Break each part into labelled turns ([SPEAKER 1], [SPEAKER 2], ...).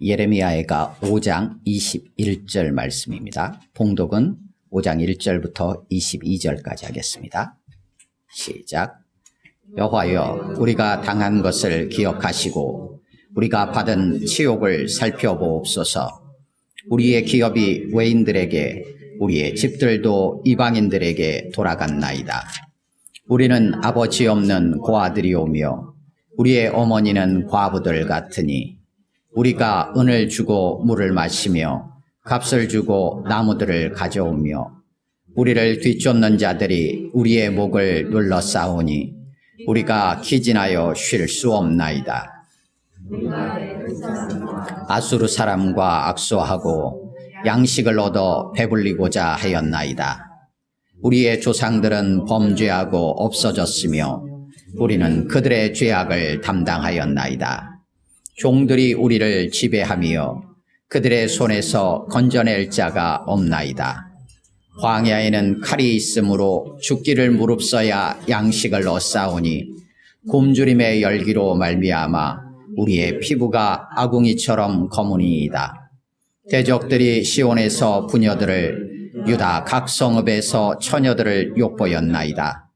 [SPEAKER 1] 예레미야가 5장 21절 말씀입니다. 봉독은 5장 1절부터 22절까지 하겠습니다. 시작. 여호와여, 우리가 당한 것을 기억하시고 우리가 받은 치욕을 살펴보옵소서. 우리의 기업이 외인들에게, 우리의 집들도 이방인들에게 돌아갔나이다. 우리는 아버지 없는 고아들이오며 우리의 어머니는 과부들 같으니 우리가 은을 주고 물을 마시며 값을 주고 나무들을 가져오며 우리를 뒤쫓는 자들이 우리의 목을 눌러 싸우니 우리가 기진하여 쉴 수 없나이다. 아수르 사람과 악수하고 양식을 얻어 배불리고자 하였나이다. 우리의 조상들은 범죄하고 없어졌으며 우리는 그들의 죄악을 담당하였나이다. 종들이 우리를 지배하며 그들의 손에서 건져낼 자가 없나이다. 광야에는 칼이 있으므로 죽기를 무릅써야 양식을 얻사오니 굶주림의 열기로 말미암아 우리의 피부가 아궁이처럼 검으니이다. 대적들이 시온에서 부녀들을, 유다 각 성읍에서 처녀들을 욕보였나이다.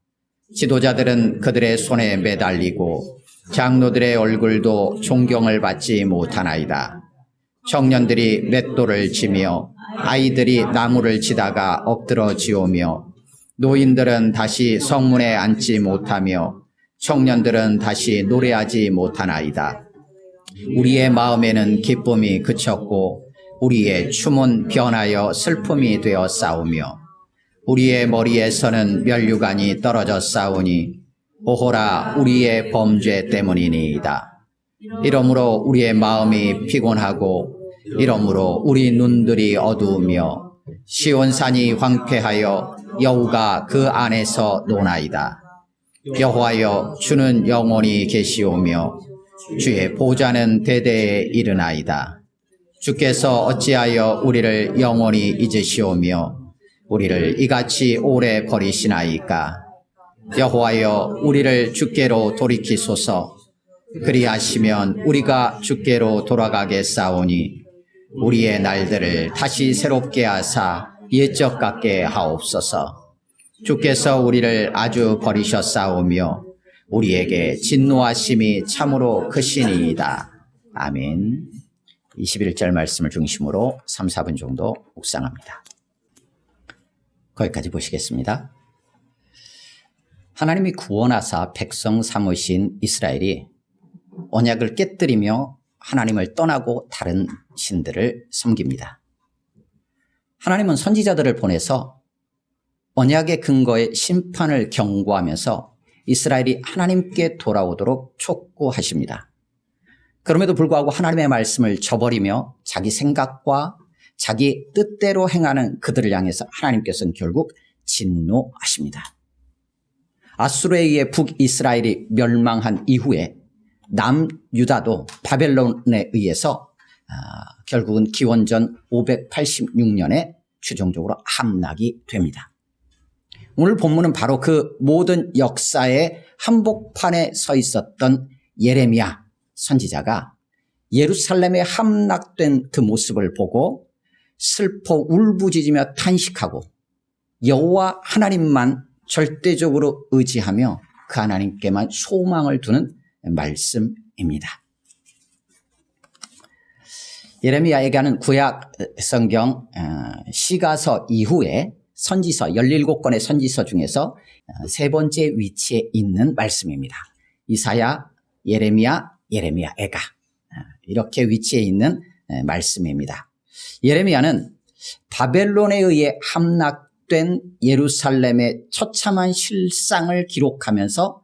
[SPEAKER 1] 지도자들은 그들의 손에 매달리고 장로들의 얼굴도 존경을 받지 못하나이다. 청년들이 맷돌을 치며 아이들이 나무를 치다가 엎드러 지오며 노인들은 다시 성문에 앉지 못하며 청년들은 다시 노래하지 못하나이다. 우리의 마음에는 기쁨이 그쳤고 우리의 춤은 변하여 슬픔이 되어 싸우며 우리의 머리에서는 면류관이 떨어져 싸우니 오호라 우리의 범죄 때문이니이다. 이러므로 우리의 마음이 피곤하고 이러므로 우리 눈들이 어두우며 시온산이 황폐하여 여우가 그 안에서 노나이다. 여호와여, 주는 영원히 계시오며 주의 보좌는 대대에 이르나이다. 주께서 어찌하여 우리를 영원히 잊으시오며 우리를 이같이 오래 버리시나이까. 여호와여, 우리를 주께로 돌이키소서. 그리하시면 우리가 주께로 돌아가겠사오니 우리의 날들을 다시 새롭게 하사 옛적 같게 하옵소서. 주께서 우리를 아주 버리셨사오며 우리에게 진노하심이 참으로 크시니이다. 아멘. 21절 말씀을 중심으로 3, 4분 정도 묵상합니다. 거기까지 보시겠습니다. 하나님이 구원하사 백성 삼으신 이스라엘이 언약을 깨뜨리며 하나님을 떠나고 다른 신들을 섬깁니다. 하나님은 선지자들을 보내서 언약의 근거에 심판을 경고하면서 이스라엘이 하나님께 돌아오도록 촉구하십니다. 그럼에도 불구하고 하나님의 말씀을 저버리며 자기 생각과 자기 뜻대로 행하는 그들을 향해서 하나님께서는 결국 진노하십니다. 아수르에 의해 북이스라엘이 멸망한 이후에 남유다도 바벨론에 의해서 결국은 기원전 586년에 최종적으로 함락이 됩니다. 오늘 본문은 바로 그 모든 역사의 한복판에 서 있었던 예레미야 선지자가 예루살렘에 함락된 그 모습을 보고 슬퍼 울부짖으며 탄식하고 여호와 하나님만 절대적으로 의지하며 그 하나님께만 소망을 두는 말씀입니다. 예레미야에게는 구약 성경 시가서 이후에 선지서 17권의 선지서 중에서 세 번째 위치에 있는 말씀입니다. 이사야, 예레미야, 예레미야에가 이렇게 위치해 있는 말씀입니다. 예레미야는 바벨론에 의해 함락된 예루살렘의 처참한 실상을 기록하면서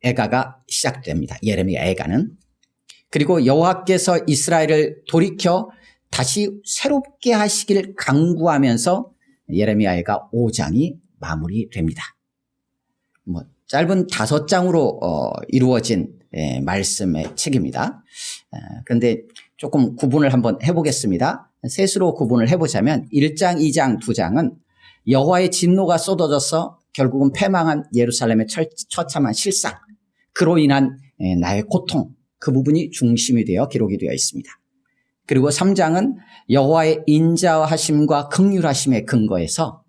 [SPEAKER 1] 애가가 시작됩니다. 예레미야 애가는. 그리고 여호와께서 이스라엘을 돌이켜 다시 새롭게 하시길 강구하면서 예레미야 애가 5장이 마무리됩니다. 짧은 5장으로 이루어진 말씀의 책입니다. 그런데 조금 구분을 한번 해보겠습니다. 셋으로 구분을 해보자면 1장, 2장, 2장은 여호와의 진노가 쏟아져서 결국은 패망한 예루살렘의 처참한 실상, 그로 인한 나의 고통, 그 부분이 중심이 되어 기록이 되어 있습니다. 그리고 3장은 여호와의 인자하심과 긍휼하심에 근거해서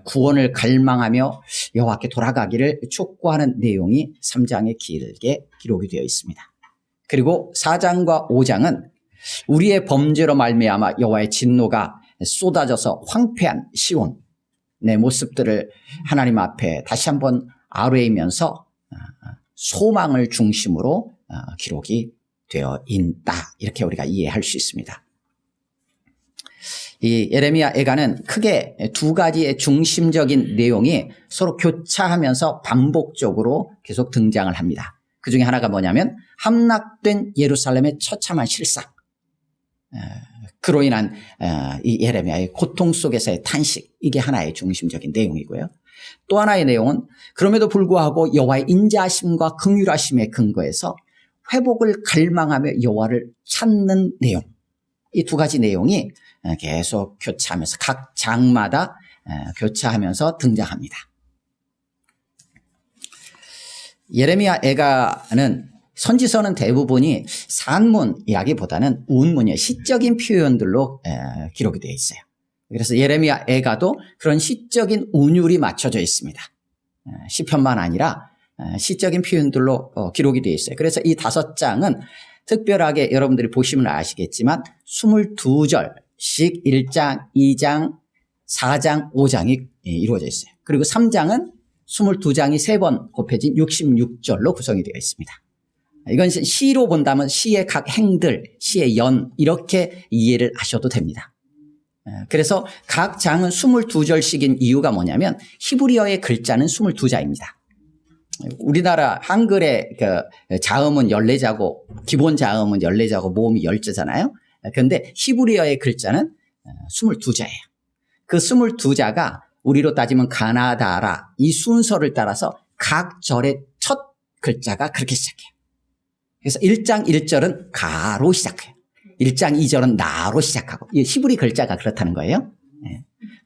[SPEAKER 1] 구원을 갈망하며 여호와께 돌아가기를 촉구하는 내용이 3장에 길게 기록이 되어 있습니다. 그리고 4장과 5장은 우리의 범죄로 말미암아 여호와의 진노가 쏟아져서 황폐한 시온의 모습들을 하나님 앞에 다시 한번 아뢰이면서 소망을 중심으로 기록이 되어 있다. 이렇게 우리가 이해할 수 있습니다. 이 예레미야 애가는 크게 두 가지의 중심적인 내용이 서로 교차하면서 반복적으로 계속 등장을 합니다. 그 중에 하나가 뭐냐면 함락된 예루살렘의 처참한 실상, 그로 인한 이 예레미야의 고통 속에서의 탄식, 이게 하나의 중심적인 내용이고요. 또 하나의 내용은 그럼에도 불구하고 여호와의 인자하심과 긍휼하심에 근거해서 회복을 갈망하며 여호와를 찾는 내용, 이 두 가지 내용이 계속 교차하면서 각 장마다 교차하면서 등장합니다. 예레미야 애가는 선지서는 대부분이 산문 이야기보다는 운문이에요. 시적인 표현들로 기록이 되어 있어요. 그래서 예레미야 애가도 그런 시적인 운율이 맞춰져 있습니다. 시편만 아니라 시적인 표현들로 기록이 되어 있어요. 그래서 이 5장은 특별하게 여러분들이 보시면 아시겠지만 22절씩 1장, 2장, 4장, 5장이 이루어져 있어요. 그리고 3장은 22장이 3번 곱해진 66절로 구성이 되어 있습니다. 이건 시로 본다면 시의 각 행들, 시의 연, 이렇게 이해를 하셔도 됩니다. 그래서 각 장은 22절씩인 이유가 뭐냐면 히브리어의 글자는 22자입니다. 우리나라 한글의 그 자음은 14자고 기본 자음은 14자고 모음이 10자잖아요. 그런데 히브리어의 글자는 22자예요. 그 22자가 우리로 따지면 가나다라, 이 순서를 따라서 각 절의 첫 글자가 그렇게 시작해요. 그래서 1장 1절은 가로 시작해요. 1장 2절은 나로 시작하고, 히브리 글자가 그렇다는 거예요.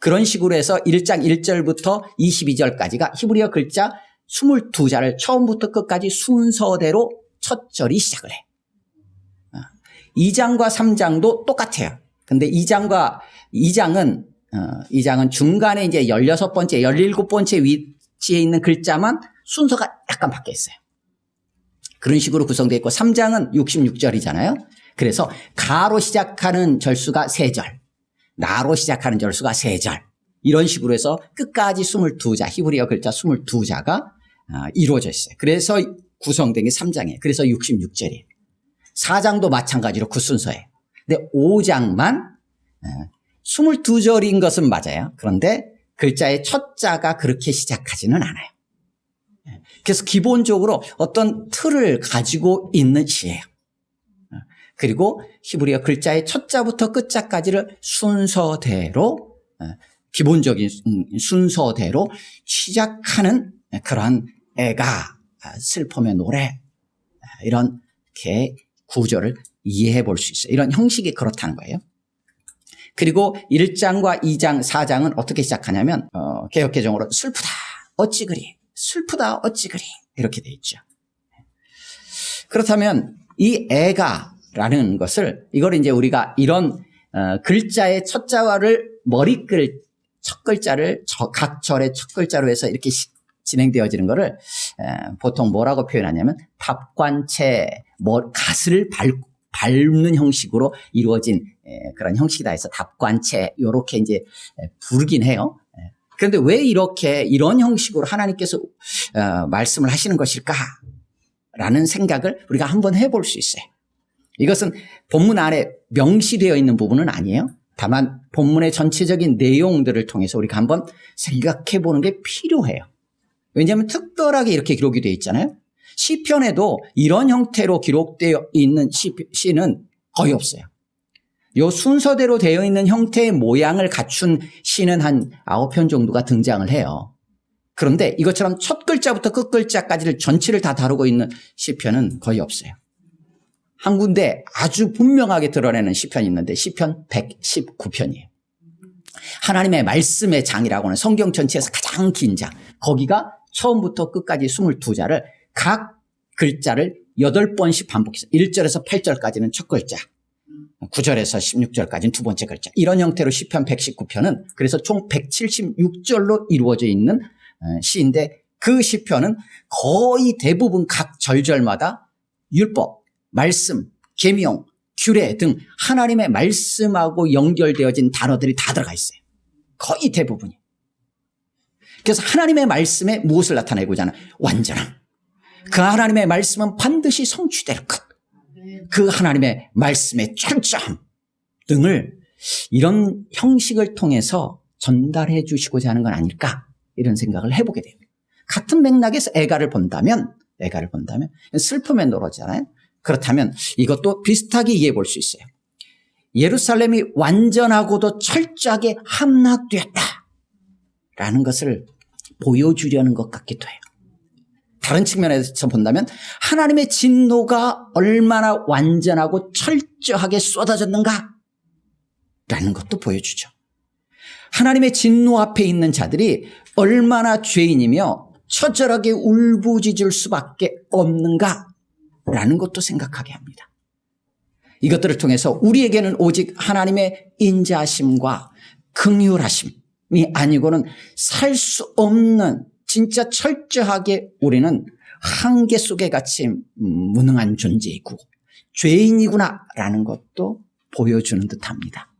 [SPEAKER 1] 그런 식으로 해서 1장 1절부터 22절까지가 히브리어 글자 22자를 처음부터 끝까지 순서대로 첫 절이 시작을 해요. 2장과 3장도 똑같아요. 근데 2장은 중간에 이제 16번째, 17번째 위치에 있는 글자만 순서가 약간 바뀌어 있어요. 그런 식으로 구성되어 있고 3장은 66절이잖아요. 그래서 가로 시작하는 절수가 3절, 나로 시작하는 절수가 3절, 이런 식으로 해서 끝까지 22자, 히브리어 글자 22자가 이루어져 있어요. 그래서 구성된 게 3장이에요. 그래서 66절이에요. 4장도 마찬가지로 그 순서예요. 근데 5장만 22절인 것은 맞아요. 그런데 글자의 첫 자가 그렇게 시작하지는 않아요. 그래서 기본적으로 어떤 틀을 가지고 있는 시예요. 그리고 히브리어 글자의 첫 자부터 끝 자까지를 순서대로, 기본적인 순서대로 시작하는 그러한 애가, 슬픔의 노래, 이렇게 구조를 이해해 볼 수 있어요. 이런 형식이 그렇다는 거예요. 그리고 1장과 2장, 4장은 어떻게 시작하냐면 개역개정으로 슬프다 어찌 그리, 슬프다 어찌 그리, 이렇게 돼 있죠. 그렇다면 이 애가라는 것을, 이걸 이제 우리가 이런 글자의 첫 자와를 머리글 첫 글자를 각 절의 첫 글자로 해서 이렇게 진행되어지는 거를 보통 뭐라고 표현하냐면 답관체, 갓을 밟는 형식으로 이루어진 그런 형식이다 해서 답관체, 이렇게 이제 부르긴 해요. 그런데 왜 이렇게 이런 형식으로 하나님께서 말씀을 하시는 것일까라는 생각을 우리가 한번 해볼 수 있어요. 이것은 본문 안에 명시되어 있는 부분은 아니에요. 다만 본문의 전체적인 내용들을 통해서 우리가 한번 생각해 보는 게 필요해요. 왜냐하면 특별하게 이렇게 기록이 되어 있잖아요. 시편에도 이런 형태로 기록되어 있는 시는 거의 없어요. 이 순서대로 되어 있는 형태의 모양을 갖춘 시는 한 9편 정도가 등장을 해요. 그런데 이것처럼 첫 글자부터 끝 글자까지를 전체를 다 다루고 있는 시편은 거의 없어요. 한 군데 아주 분명하게 드러내는 시편이 있는데 시편 119편이에요. 하나님의 말씀의 장이라고 하는 성경 전체에서 가장 긴 장, 거기가 처음부터 끝까지 22자를 각 글자를 8번씩 반복해서 1절에서 8절까지는 첫 글자, 9절에서 16절까지는 두 번째 글자. 이런 형태로 시편 119편은 그래서 총 176절로 이루어져 있는 시인데 그 시편은 거의 대부분 각 절절마다 율법, 말씀, 계명, 규례 등 하나님의 말씀하고 연결되어진 단어들이 다 들어가 있어요. 거의 대부분이. 그래서 하나님의 말씀에 무엇을 나타내고자 하는? 완전함. 그 하나님의 말씀은 반드시 성취될 것. 그 하나님의 말씀의 철저함 등을 이런 형식을 통해서 전달해 주시고자 하는 건 아닐까 이런 생각을 해보게 돼요. 같은 맥락에서 애가를 본다면 슬픔에 놀아잖아요. 그렇다면 이것도 비슷하게 이해해 볼 수 있어요. 예루살렘이 완전하고도 철저하게 함락되었다라는 것을 보여주려는 것 같기도 해요. 다른 측면에서 본다면 하나님의 진노가 얼마나 완전하고 철저하게 쏟아졌는가 라는 것도 보여주죠. 하나님의 진노 앞에 있는 자들이 얼마나 죄인이며 처절하게 울부짖을 수밖에 없는가 라는 것도 생각하게 합니다. 이것들을 통해서 우리에게는 오직 하나님의 인자하심과 긍휼하심이 아니고는 살 수 없는 진짜 철저하게 우리는 한계 속에 갇힌 무능한 존재이고 죄인이구나라는 것도 보여주는 듯합니다.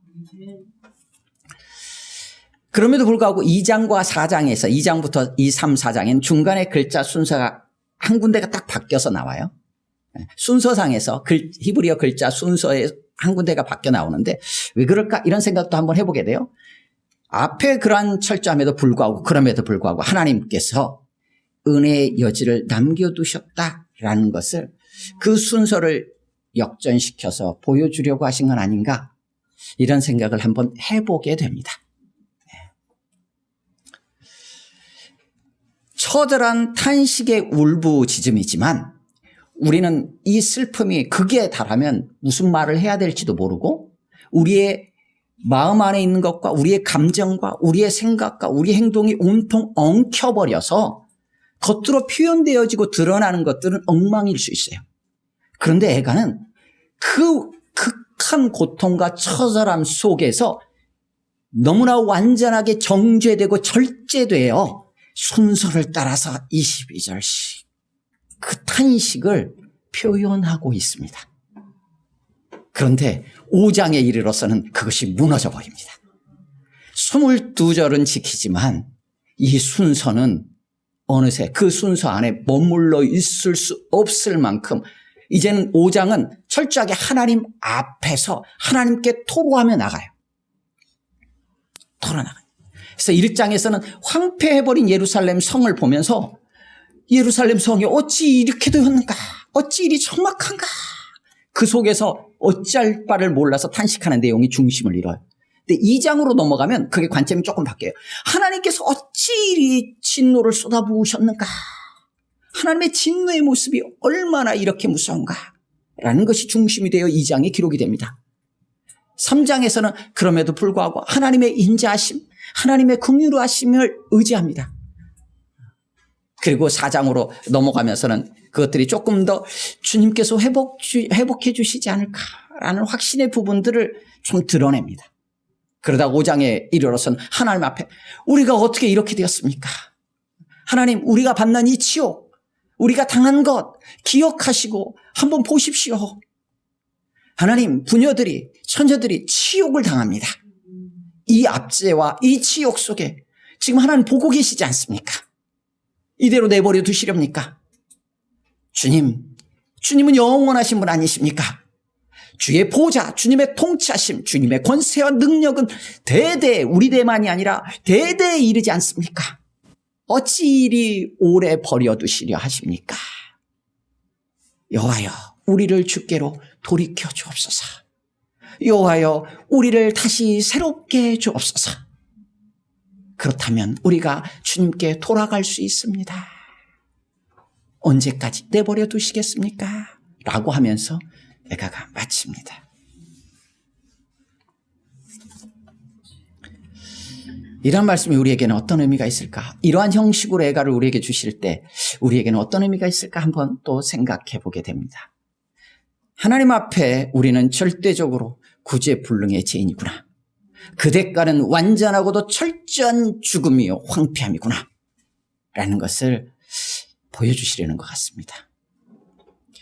[SPEAKER 1] 그럼에도 불구하고 2장과 4장에서 2장부터 2, 3, 4장에는 중간에 글자 순서가 한 군데가 딱 바뀌어서 나와요. 순서상에서 히브리어 글자 순서에 한 군데가 바뀌어 나오는데 왜 그럴까 이런 생각도 한번 해보게 돼요. 앞에 그러한 철저함에도 불구하고 그럼에도 불구하고 하나님께서 은혜의 여지를 남겨두셨다라는 것을 그 순서를 역전시켜서 보여주려고 하신 건 아닌가 이런 생각을 한번 해보게 됩니다. 처절한 탄식의 울부짖음이지만 우리는 이 슬픔이 극에 달하면 무슨 말을 해야 될지도 모르고 우리의 마음 안에 있는 것과 우리의 감정과 우리의 생각과 우리의 행동이 온통 엉켜버려서 겉으로 표현되어지고 드러나는 것들은 엉망일 수 있어요. 그런데 애가는 그 극한 고통과 처절함 속에서 너무나 완전하게 정죄되고 절제되어 순서를 따라서 22절씩 그 탄식을 표현하고 있습니다. 그런데 5장에 이르러서는 그것이 무너져 버립니다. 22절은 지키지만 이 순서는 어느새 그 순서 안에 머물러 있을 수 없을 만큼 이제는 5장은 철저하게 하나님 앞에서 하나님께 토로하며 나가요. 토로나가요. 그래서 1장에서는 황폐해버린 예루살렘 성을 보면서 예루살렘 성이 어찌 이렇게 되었는가, 어찌 이리 척막한가, 그 속에서 어찌할 바를 몰라서 탄식하는 내용이 중심을 이뤄요. 근데 2장으로 넘어가면 그게 관점이 조금 바뀌어요. 하나님께서 어찌 이리 진노를 쏟아부으셨는가, 하나님의 진노의 모습이 얼마나 이렇게 무서운가 라는 것이 중심이 되어 2장에 기록이 됩니다. 3장에서는 그럼에도 불구하고 하나님의 인자하심, 하나님의 긍휼하심을 의지합니다. 그리고 4장으로 넘어가면서는 그것들이 조금 더 주님께서 회복해 주시지 않을까라는 확신의 부분들을 좀 드러냅니다. 그러다 5장에 이르러서는 하나님 앞에 우리가 어떻게 이렇게 되었습니까? 하나님, 우리가 받는 이 치욕, 우리가 당한 것 기억하시고 한번 보십시오. 하나님, 부녀들이, 처녀들이 치욕을 당합니다. 이 압제와 이 치욕 속에 지금 하나님 보고 계시지 않습니까? 이대로 내버려 두시렵니까? 주님은 영원하신 분 아니십니까? 주의 보좌, 주님의 통치하심, 주님의 권세와 능력은 대대 우리 대만이 아니라 대대에 이르지 않습니까? 어찌 이리 오래 버려두시려 하십니까? 여호와여, 우리를 주께로 돌이켜 주옵소서. 여호와여, 우리를 다시 새롭게 주옵소서. 그렇다면 우리가 주님께 돌아갈 수 있습니다. 언제까지 내버려 두시겠습니까? 라고 하면서 애가가 마칩니다. 이런 말씀이 우리에게는 어떤 의미가 있을까? 이러한 형식으로 애가를 우리에게 주실 때 우리에게는 어떤 의미가 있을까? 한번 또 생각해 보게 됩니다. 하나님 앞에 우리는 절대적으로 구제불능의 죄인이구나. 그 대가는 완전하고도 철저한 죽음이요 황폐함이구나 라는 것을 보여주시려는 것 같습니다.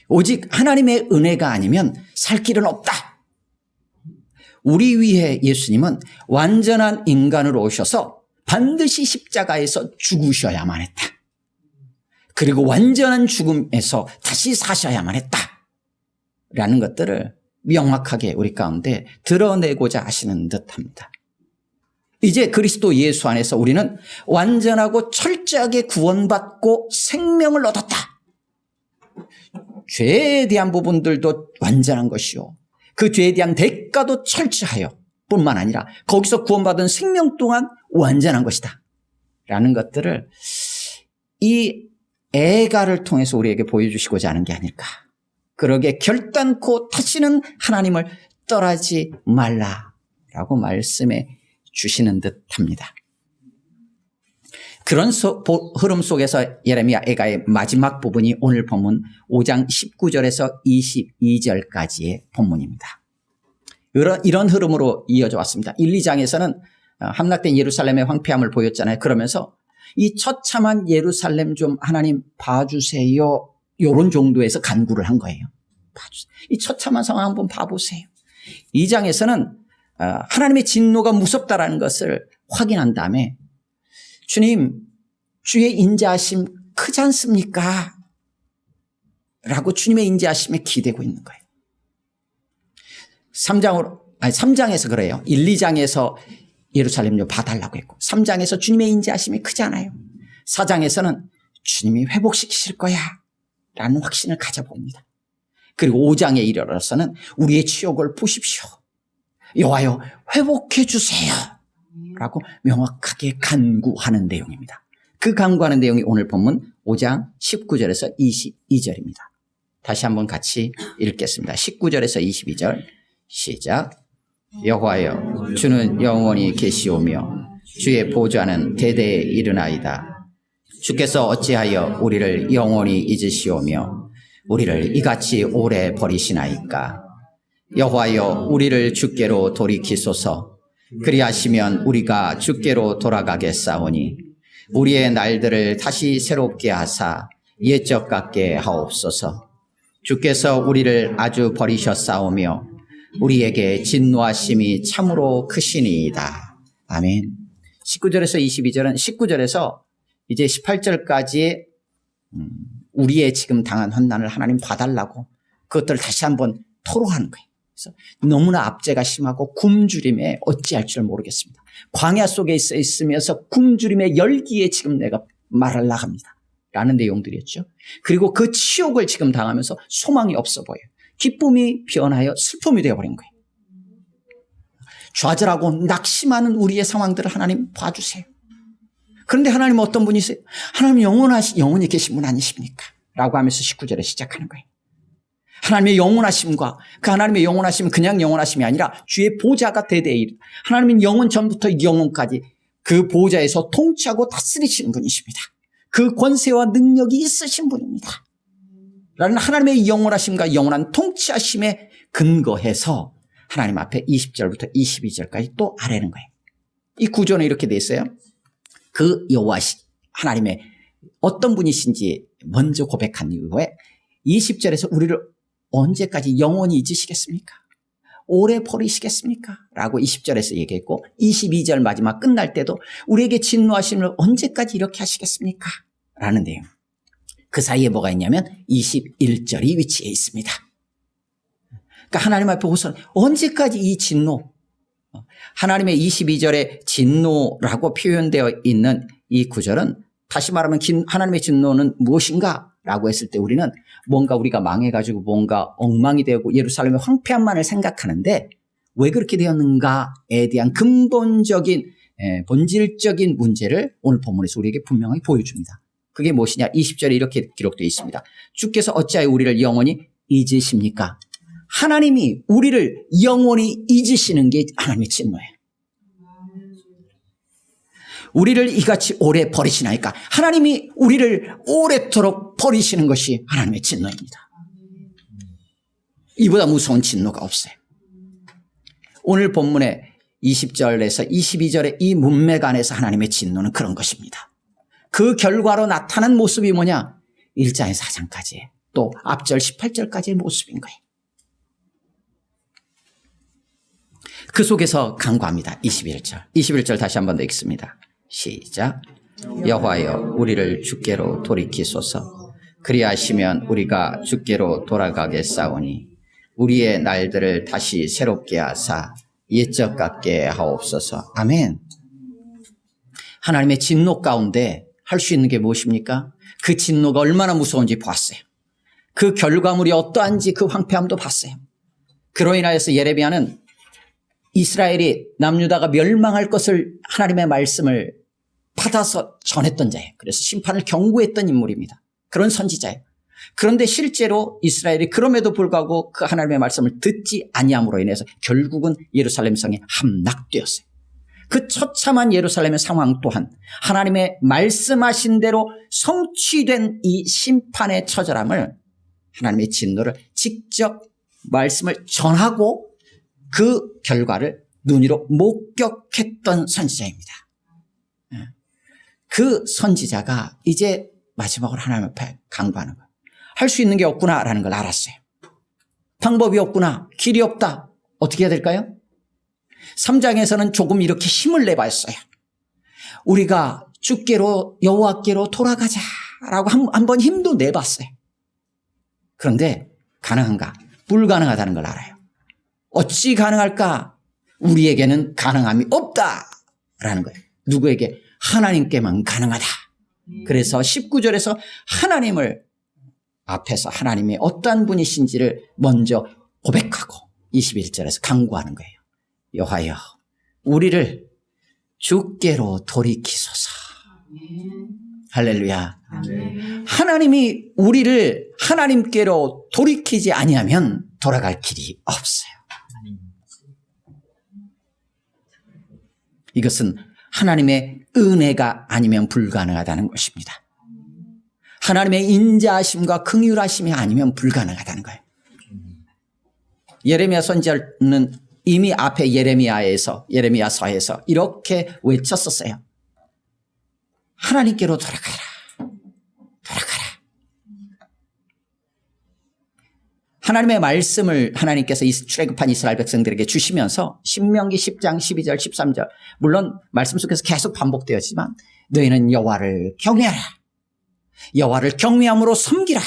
[SPEAKER 1] 오직 하나님의 은혜가 아니면 살 길은 없다. 우리 위해 예수님은 완전한 인간으로 오셔서 반드시 십자가에서 죽으셔야만 했다. 그리고 완전한 죽음에서 다시 사셔야만 했다 라는 것들을 명확하게 우리 가운데 드러내고자 하시는 듯합니다. 이제 그리스도 예수 안에서 우리는 완전하고 철저하게 구원받고 생명을 얻었다. 죄에 대한 부분들도 완전한 것이요, 그 죄에 대한 대가도 철저하여 뿐만 아니라 거기서 구원받은 생명 또한 완전한 것이다 라는 것들을 이 애가를 통해서 우리에게 보여주시고자 하는 게 아닐까. 그러게 결단코 다시는 하나님을 떠나지 말라라고 말씀해 주시는 듯합니다. 그런 흐름 속에서 예레미야 애가의 마지막 부분이 오늘 본문 5장 19절에서 22절까지의 본문입니다. 이런 흐름으로 이어져 왔습니다. 1, 2장에서는 함락된 예루살렘의 황폐함을 보였잖아요. 그러면서 이 처참한 예루살렘 좀 하나님 봐주세요. 이런 정도에서 간구를 한 거예요. 봐주세요. 이 처참한 상황 한번 봐보세요. 2장에서는 하나님의 진노가 무섭다라는 것을 확인한 다음에 주님, 주의 인자하심 크지 않습니까? 라고 주님의 인자하심에 기대고 있는 거예요. 3장에서 그래요. 1, 2장에서 예루살렘 좀 봐달라고 했고 3장에서 주님의 인자하심이 크지 않아요. 4장에서는 주님이 회복시키실 거야 라는 확신을 가져봅니다. 그리고 5장에 이르러서는 우리의 치욕을 보십시오. 여호와여 회복해 주세요 라고 명확하게 간구하는 내용입니다. 그 간구하는 내용이 오늘 본문 5장 19절에서 22절입니다. 다시 한번 같이 읽겠습니다. 19절에서 22절 시작. 여호와여 주는 영원히 계시오며 주의 보좌는 대대에 이르나이다. 주께서 어찌하여 우리를 영원히 잊으시오며 우리를 이같이 오래 버리시나이까. 여호와여 우리를 주께로 돌이키소서. 그리하시면 우리가 주께로 돌아가겠사오니 우리의 날들을 다시 새롭게 하사 옛적 같게 하옵소서. 주께서 우리를 아주 버리셨사오며 우리에게 진노하심이 참으로 크시니이다. 아멘. 19절에서 22절은 19절에서 이제 18절까지의 우리의 지금 당한 환난을 하나님 봐달라고 그것들을 다시 한번 토로하는 거예요. 그래서 너무나 압제가 심하고 굶주림에 어찌할 줄 모르겠습니다. 광야 속에 있으면서 굶주림의 열기에 지금 내가 말을 나갑니다 라는 내용들이었죠. 그리고 그 치욕을 지금 당하면서 소망이 없어 보여요. 기쁨이 변하여 슬픔이 되어버린 거예요. 좌절하고 낙심하는 우리의 상황들을 하나님 봐주세요. 그런데 하나님은 어떤 분이세요? 하나님 영원히 계신 분 아니십니까? 라고 하면서 19절에 시작하는 거예요. 하나님의 영원하심과 그 하나님의 영원하심은 그냥 영원하심이 아니라 주의 보좌가 대대에 이르다. 하나님은 영원 전부터 영원까지 그 보좌에서 통치하고 다스리시는 분이십니다. 그 권세와 능력이 있으신 분입니다. 라는 하나님의 영원하심과 영원한 통치하심에 근거해서 하나님 앞에 20절부터 22절까지 또 아뢰는 거예요. 이 구조는 이렇게 돼 있어요. 그 여호와 하나님의 어떤 분이신지 먼저 고백한 이후에 20절에서 우리를 언제까지 영원히 잊으시겠습니까? 오래 버리시겠습니까? 라고 20절에서 얘기했고 22절 마지막 끝날 때도 우리에게 진노하심을 언제까지 이렇게 하시겠습니까? 라는 내용. 그 사이에 뭐가 있냐면 21절이 위치해 있습니다. 그러니까 하나님 앞에 우선 언제까지 이 진노, 하나님의 22절에 진노라고 표현되어 있는 이 구절은 다시 말하면 하나님의 진노는 무엇인가? 라고 했을 때 우리는 뭔가 우리가 망해가지고 뭔가 엉망이 되고 예루살렘의 황폐함만을 생각하는데 왜 그렇게 되었는가에 대한 근본적인 본질적인 문제를 오늘 본문에서 우리에게 분명하게 보여줍니다. 그게 무엇이냐? 20절에 이렇게 기록되어 있습니다. 주께서 어찌하여 우리를 영원히 잊으십니까? 하나님이 우리를 영원히 잊으시는 게 하나님의 진노예요. 우리를 이같이 오래 버리시나이까? 하나님이 우리를 오래도록 버리시는 것이 하나님의 진노입니다. 이보다 무서운 진노가 없어요. 오늘 본문의 20절에서 22절의 이 문맥 안에서 하나님의 진노는 그런 것입니다. 그 결과로 나타난 모습이 뭐냐? 1장에서 4장까지 또 앞절 18절까지의 모습인 거예요. 그 속에서 간구합니다. 21절 다시 한 번 더 읽습니다. 시작. 여호와여 우리를 주께로 돌이키소서. 그리하시면 우리가 주께로 돌아가겠사오니 우리의 날들을 다시 새롭게 하사 옛적 같게 하옵소서. 아멘. 하나님의 진노 가운데 할 수 있는 게 무엇입니까? 그 진노가 얼마나 무서운지 보았어요. 그 결과물이 어떠한지 그 황폐함도 봤어요. 그로 인하여서 예레미야는 이스라엘이 남유다가 멸망할 것을 하나님의 말씀을 받아서 전했던 자예요. 그래서 심판을 경고했던 인물입니다. 그런 선지자예요. 그런데 실제로 이스라엘이 그럼에도 불구하고 그 하나님의 말씀을 듣지 아니함으로 인해서 결국은 예루살렘 성이 함락되었어요. 그 처참한 예루살렘의 상황 또한 하나님의 말씀하신 대로 성취된 이 심판의 처절함을 하나님의 진노를 직접 말씀을 전하고 그 결과를 눈으로 목격했던 선지자입니다. 그 선지자가 이제 마지막으로 하나님 앞에 간구하는 거예요. 할 수 있는 게 없구나라는 걸 알았어요. 방법이 없구나. 길이 없다. 어떻게 해야 될까요? 3장에서는 조금 이렇게 힘을 내봤어요. 우리가 주께로 여호와께로 돌아가자라고 한번 힘도 내봤어요. 그런데 가능한가? 불가능하다는 걸 알아요. 어찌 가능할까? 우리에게는 가능함이 없다라는 거예요. 누구에게? 하나님께만 가능하다. 그래서 19절에서 하나님을 앞에서 하나님이 어떠한 분이신지를 먼저 고백하고 21절에서 간구하는 거예요. 여호와여 우리를 주께로 돌이키소서. 할렐루야. 하나님이 우리를 하나님께로 돌이키지 아니하면 돌아갈 길이 없어요. 이것은 하나님의 은혜가 아니면 불가능하다는 것입니다. 하나님의 인자하심과 긍휼하심이 아니면 불가능하다는 거예요. 예레미야 선지자는 이미 앞에 예레미야서에서 이렇게 외쳤었어요. 하나님께로 돌아가라. 돌아가라. 하나님의 말씀을 하나님께서 출애굽한 이스라엘 백성들에게 주시면서 신명기 10장 12절 13절 물론 말씀 속에서 계속 반복되었지만 너희는 여호와를 경외하라. 여호와를 경외함으로 섬기라.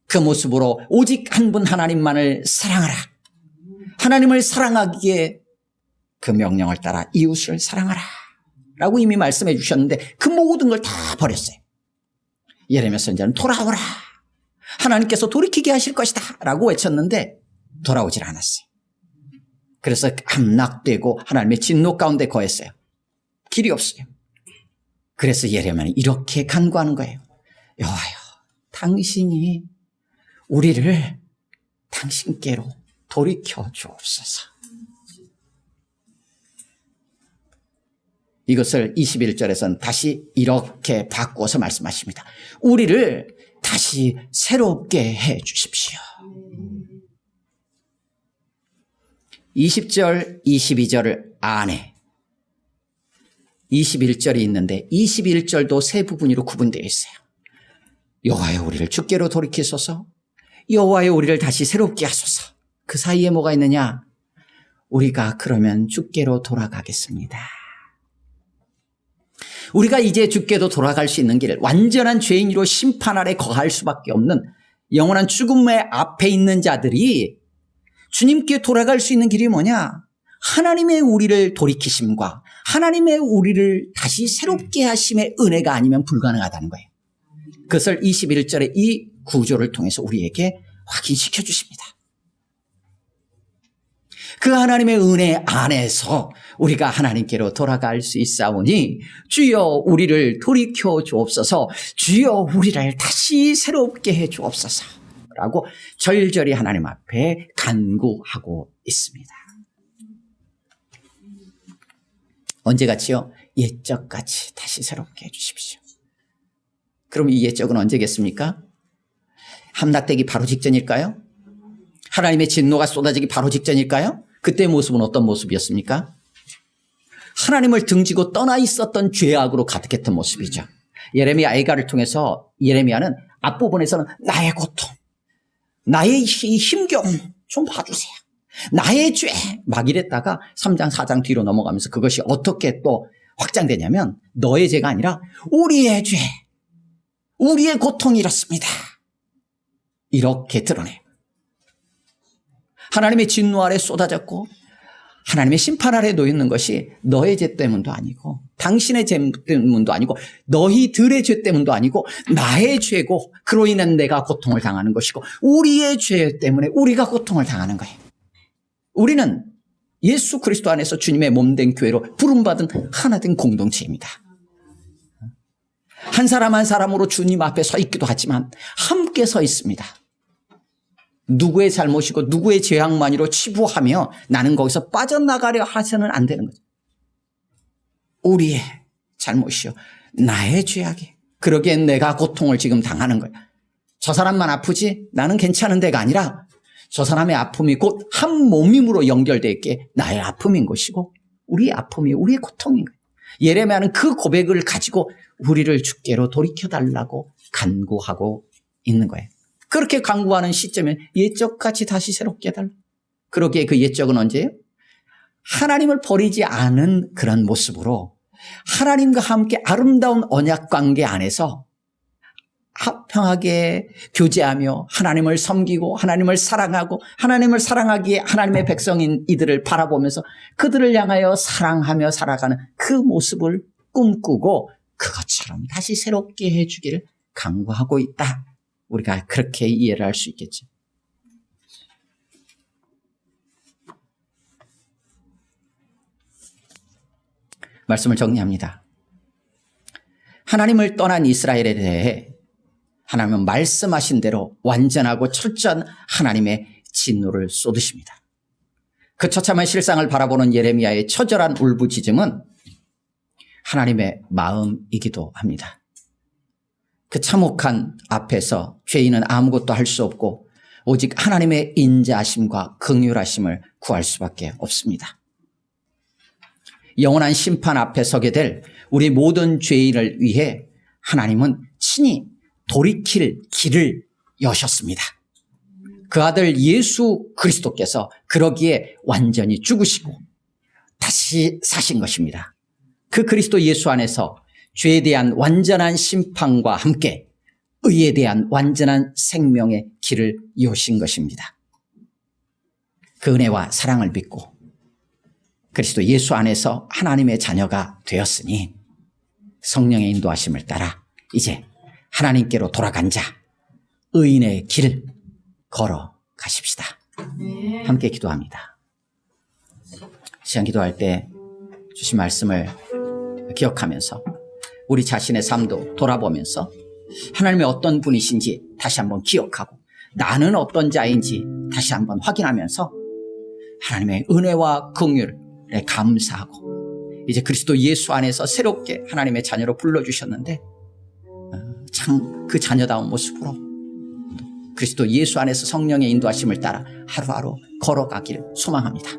[SPEAKER 1] 그 모습으로 오직 한 분 하나님만을 사랑하라. 하나님을 사랑하기에 그 명령을 따라 이웃을 사랑하라 라고 이미 말씀해 주셨는데 그 모든 걸 다 버렸어요. 예레미야 선지자는 돌아오라. 하나님께서 돌이키게 하실 것이다 라고 외쳤는데 돌아오질 않았어요. 그래서 함락되고 하나님의 진노 가운데 거했어요. 길이 없어요. 그래서 예레미야는 이렇게 간구하는 거예요. 여호와여 당신이 우리를 당신께로 돌이켜 주옵소서. 이것을 21절에서는 다시 이렇게 바꾸어서 말씀하십니다. 우리를 다시 새롭게 해 주십시오. 20절, 22절 안에 21절이 있는데 21절도 세 부분으로 구분되어 있어요. 여호와여 우리를 주께로 돌이키소서. 여호와여 우리를 다시 새롭게 하소서. 그 사이에 뭐가 있느냐? 우리가 그러면 주께로 돌아가겠습니다. 우리가 이제 주께로 돌아갈 수 있는 길을 완전한 죄인으로 심판 아래 거할 수밖에 없는 영원한 죽음의 앞에 있는 자들이 주님께 돌아갈 수 있는 길이 뭐냐? 하나님의 우리를 돌이키심과 하나님의 우리를 다시 새롭게 하심의 은혜가 아니면 불가능하다는 거예요. 그것을 21절의 이 구조를 통해서 우리에게 확인시켜 주십니다. 그 하나님의 은혜 안에서 우리가 하나님께로 돌아갈 수 있사오니 주여 우리를 돌이켜 주옵소서. 주여 우리를 다시 새롭게 해 주옵소서 라고 절절히 하나님 앞에 간구하고 있습니다. 언제같이요? 옛적같이 다시 새롭게 해 주십시오. 그럼 이 옛적은 언제겠습니까? 함락되기 바로 직전일까요? 하나님의 진노가 쏟아지기 바로 직전일까요? 그때의 모습은 어떤 모습이었습니까? 하나님을 등지고 떠나 있었던 죄악으로 가득했던 모습이죠. 예레미야 애가를 통해서 예레미야는 앞부분에서는 나의 고통, 나의 힘겨움 좀 봐주세요. 나의 죄 막 이랬다가 3장 4장 뒤로 넘어가면서 그것이 어떻게 또 확장되냐면 너의 죄가 아니라 우리의 죄, 우리의 고통이 이렇습니다. 이렇게 드러내요. 하나님의 진노 아래 쏟아졌고 하나님의 심판 아래 놓여있는 것이 너의 죄 때문도 아니고 당신의 죄 때문도 아니고 너희들의 죄 때문도 아니고 나의 죄고 그로 인해 내가 고통을 당하는 것이고 우리의 죄 때문에 우리가 고통을 당하는 거예요. 우리는 예수 그리스도 안에서 주님의 몸된 교회로 부름받은 하나된 공동체입니다. 한 사람 한 사람으로 주님 앞에 서 있기도 하지만 함께 서 있습니다. 누구의 잘못이고 누구의 죄악만으로 치부하며 나는 거기서 빠져나가려 하서는 안 되는 거죠. 우리의 잘못이요, 나의 죄악이. 그러기엔 내가 고통을 지금 당하는 거야. 저 사람만 아프지 나는 괜찮은 데가 아니라 저 사람의 아픔이 곧 한 몸임으로 연결되어 있게 나의 아픔인 것이고 우리의 아픔이 우리의 고통인 거예요. 예레미야는 그 고백을 가지고 우리를 주께로 돌이켜달라고 간구하고 있는 거예요. 그렇게 간구하는 시점에 옛적같이 다시 새롭게 해달라. 그러기에 그 옛적은 언제예요? 하나님을 버리지 않은 그런 모습으로 하나님과 함께 아름다운 언약 관계 안에서 합평하게 교제하며 하나님을 섬기고 하나님을 사랑하고 하나님을 사랑하기에 하나님의 백성인 이들을 바라보면서 그들을 향하여 사랑하며 살아가는 그 모습을 꿈꾸고 그것처럼 다시 새롭게 해주기를 간구하고 있다. 우리가 그렇게 이해를 할 수 있겠죠. 말씀을 정리합니다. 하나님을 떠난 이스라엘에 대해 하나님은 말씀하신 대로 완전하고 철저한 하나님의 진노를 쏟으십니다. 그 처참한 실상을 바라보는 예레미야의 처절한 울부짖음은 하나님의 마음이기도 합니다. 그 참혹한 앞에서 죄인은 아무것도 할 수 없고 오직 하나님의 인자하심과 긍휼하심을 구할 수밖에 없습니다. 영원한 심판 앞에 서게 될 우리 모든 죄인을 위해 하나님은 친히 돌이킬 길을 여셨습니다. 그 아들 예수 그리스도께서 그러기에 완전히 죽으시고 다시 사신 것입니다. 그 그리스도 예수 안에서 죄에 대한 완전한 심판과 함께 의에 대한 완전한 생명의 길을 여신 것입니다. 그 은혜와 사랑을 믿고 그리스도 예수 안에서 하나님의 자녀가 되었으니 성령의 인도하심을 따라 이제 하나님께로 돌아간 자 의인의 길을 걸어 가십시다. 함께 기도합니다. 시간 기도할 때 주신 말씀을 기억하면서 우리 자신의 삶도 돌아보면서 하나님의 어떤 분이신지 다시 한번 기억하고 나는 어떤 자인지 다시 한번 확인하면서 하나님의 은혜와 긍휼에 감사하고 이제 그리스도 예수 안에서 새롭게 하나님의 자녀로 불러주셨는데 참 그 자녀다운 모습으로 그리스도 예수 안에서 성령의 인도하심을 따라 하루하루 걸어가기를 소망합니다.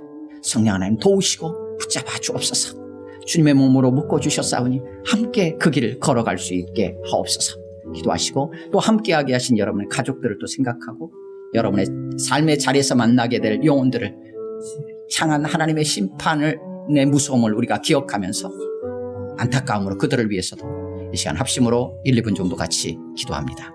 [SPEAKER 1] 성령 하나님 도우시고 붙잡아 주옵소서. 주님의 몸으로 묶어주셨사오니 함께 그 길을 걸어갈 수 있게 하옵소서. 기도하시고 또 함께하게 하신 여러분의 가족들을 또 생각하고 여러분의 삶의 자리에서 만나게 될 영혼들을 향한 하나님의 심판의 무서움을 우리가 기억하면서 안타까움으로 그들을 위해서도 이 시간 합심으로 1, 2분 정도 같이 기도합니다.